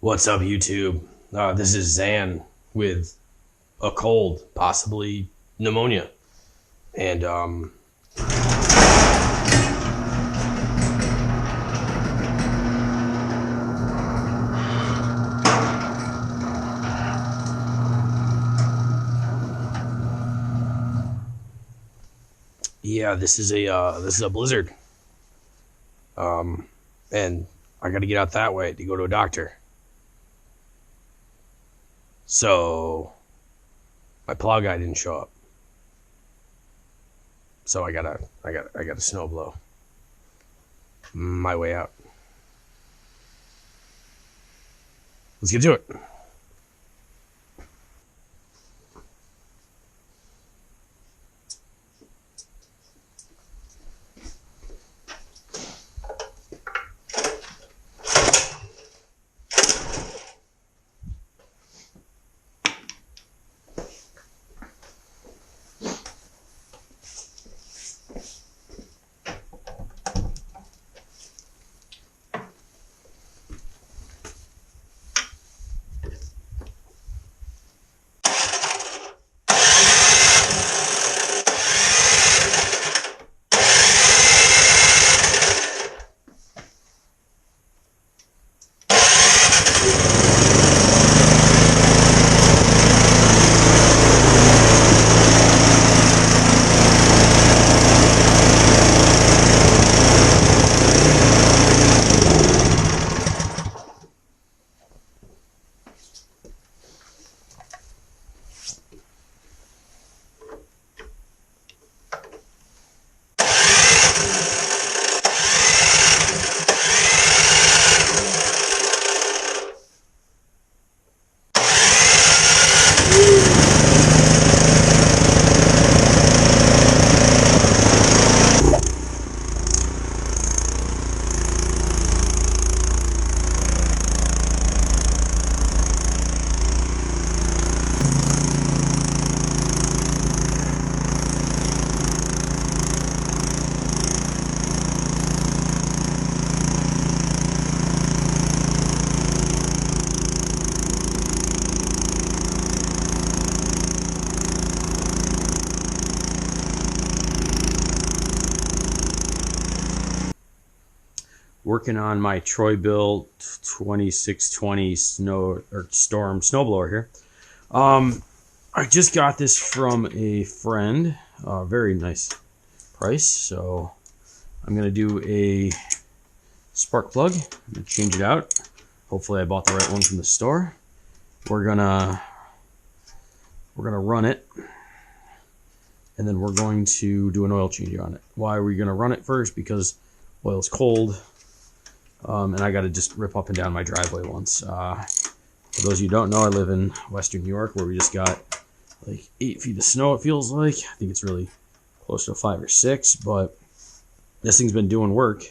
What's up, YouTube? This is Zan with a cold, possibly pneumonia. And, yeah, this is a blizzard. And I got to get out that way to go to a doctor. So my plow guy didn't show up. So I gotta snow blow my way out. Let's get to it. Working on my Troy-Bilt 2620 storm snowblower here. I just got this from a friend, very nice price. So I'm gonna do a spark plug. I'm gonna change it out. Hopefully I bought the right one from the store. We're gonna run it, and then we're going to do an oil change on it. Why are we gonna run it first? Because oil's cold. And I got to just rip up and down my driveway once. For those of you who don't know, I live in Western New York, where we just got like 8 feet of snow, it feels like. I think it's really close to 5 or 6, but this thing's been doing work.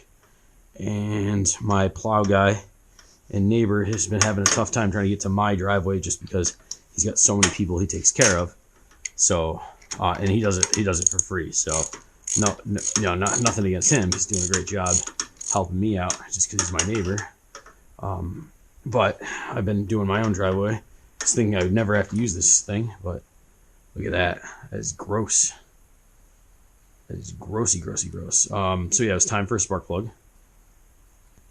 And my plow guy and neighbor has been having a tough time trying to get to my driveway just because he's got so many people he takes care of. So, and he does it for free. So, nothing against him. He's doing a great job helping me out just because he's my neighbor. But I've been doing my own driveway. I was thinking I would never have to use this thing, but look at that. That is gross. That is grossy, grossy, gross. So yeah, it's time for a spark plug,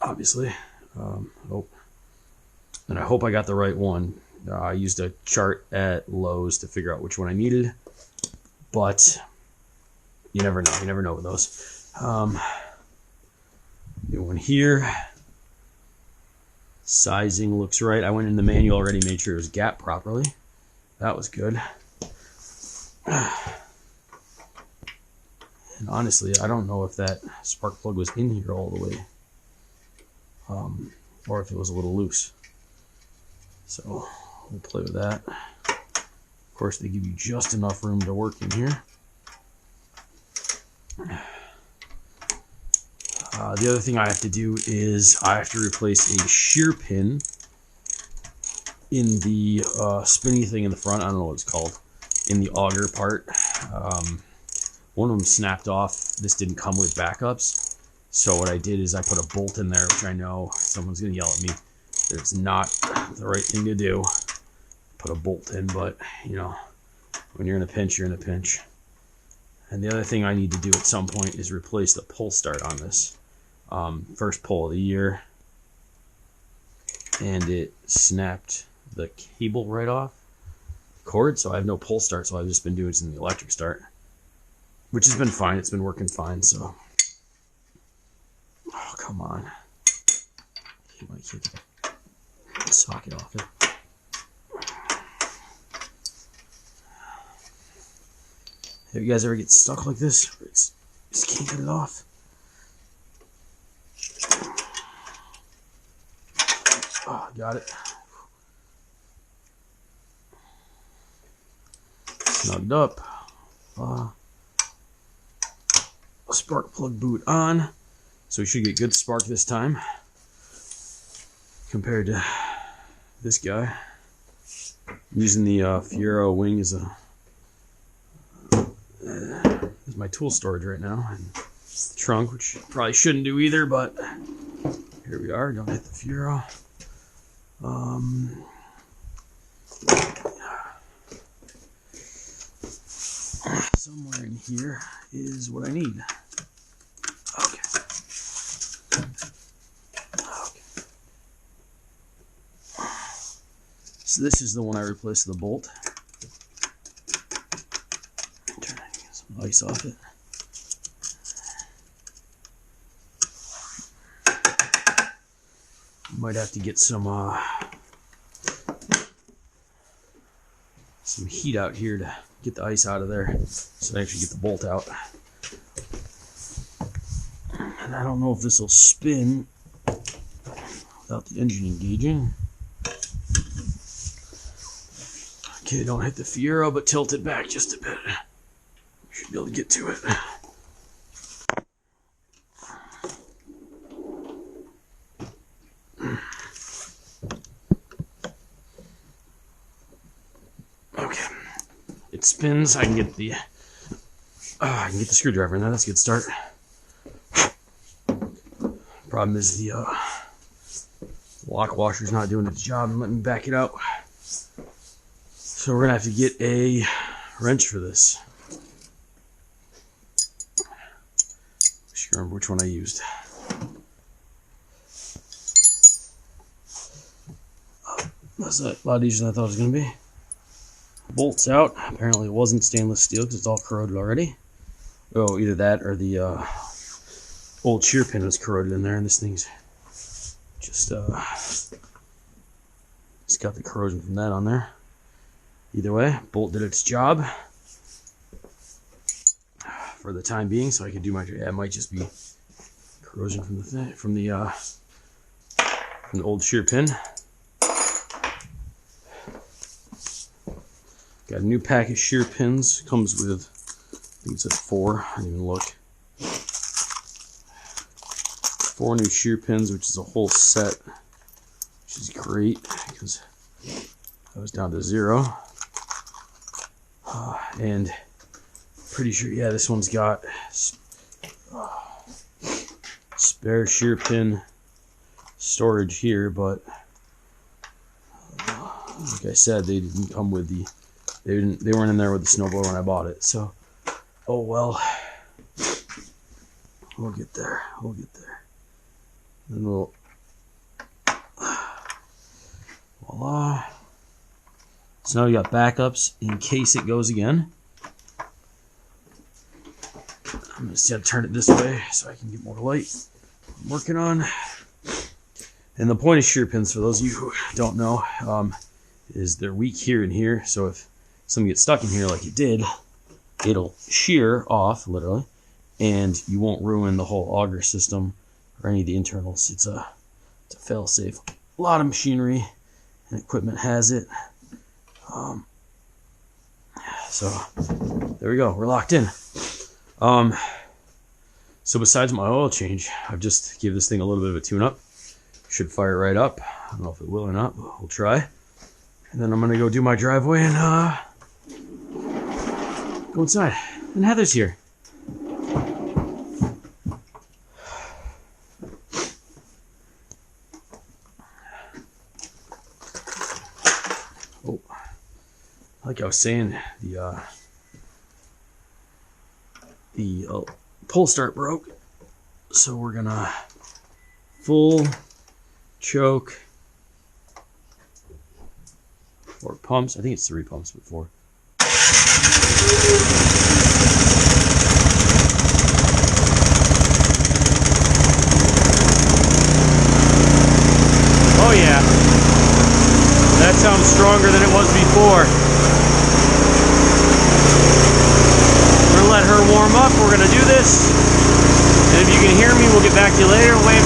obviously. And I hope I got the right one. I used a chart at Lowe's to figure out which one I needed, but you never know. You never know with those. New one here. Sizing looks right. I went in the manual already, made sure it was gapped properly. That was good. And honestly, I don't know if that spark plug was in here all the way, or if it was a little loose. So we'll play with that. Of course, they give you just enough room to work in here. The other thing I have to do is I have to replace a shear pin in the spinny thing in the front. I don't know what it's called. In the auger part. One of them snapped off. This didn't come with backups. So what I did is I put a bolt in there, which I know someone's going to yell at me. It's not the right thing to do. Put a bolt in, but you know, when you're in a pinch, you're in a pinch. And the other thing I need to do at some point is replace the pull start on this. First pull of the year, and it snapped the cable right off cord, so I have no pull start, so I've just been doing some electric start, which has been fine. It's been working fine. So, oh come on, hit my kid socket off it. Have you guys ever get stuck like this? It's just can't get it off. Oh, got it. Snugged up. Spark plug boot on. So we should get good spark this time compared to this guy. I'm using the Fiero wing as my tool storage right now, and the trunk, which probably shouldn't do either, but here we are. Don't hit the Fiero. Somewhere in here is what I need. Okay. So this is the one I replaced the bolt. Try to get some ice off it. Might have to get some heat out here to get the ice out of there, so I actually get the bolt out. And I don't know if this will spin without the engine engaging. Okay, don't hit the Fiero, but tilt it back just a bit. Should be able to get to it. Okay, it spins. I can get the screwdriver in there. That's a good start. Problem is the lock washer's not doing its job and letting me back it out. So we're gonna have to get a wrench for this. I should remember which one I used. That's a lot easier than I thought it was gonna be. Bolts out. Apparently it wasn't stainless steel because it's all corroded already. Oh, either that or the old shear pin was corroded in there, and this thing's just it's got the corrosion from that on there. Either way, bolt did its job for the time being, so I could do my. Yeah, it might just be corrosion from the thing, from the old shear pin. Got a new pack of shear pins. Comes with, I think it says 4. I didn't even look. 4 new shear pins, which is a whole set, which is great because I was down to 0. And pretty sure, yeah, this one's got spare shear pin storage here, but like I said, they didn't come with the. They weren't in there with the snowblower when I bought it. So, oh well. We'll get there. We'll get there. Then we'll. Voila. So now we got backups in case it goes again. I'm going to turn it this way so I can get more light. I'm working on. And the point of shear pins, for those of you who don't know, is they're weak here and here. So if something gets stuck in here like it did, it'll shear off, literally, and you won't ruin the whole auger system or any of the internals. It's a fail-safe. A lot of machinery and equipment has it. So there we go. We're locked in. So besides my oil change, I've just give this thing a little bit of a tune-up. Should fire right up. I don't know if it will or not, but we'll try. And then I'm gonna go do my driveway and go inside. And Heather's here. Oh, like I was saying, the pull start broke, so we're gonna full choke 4 pumps. I think it's 3 pumps before. Oh yeah, that sounds stronger than it was before. We're gonna let her warm up. We're gonna do this, and if you can hear me, we'll get back to you later. Wave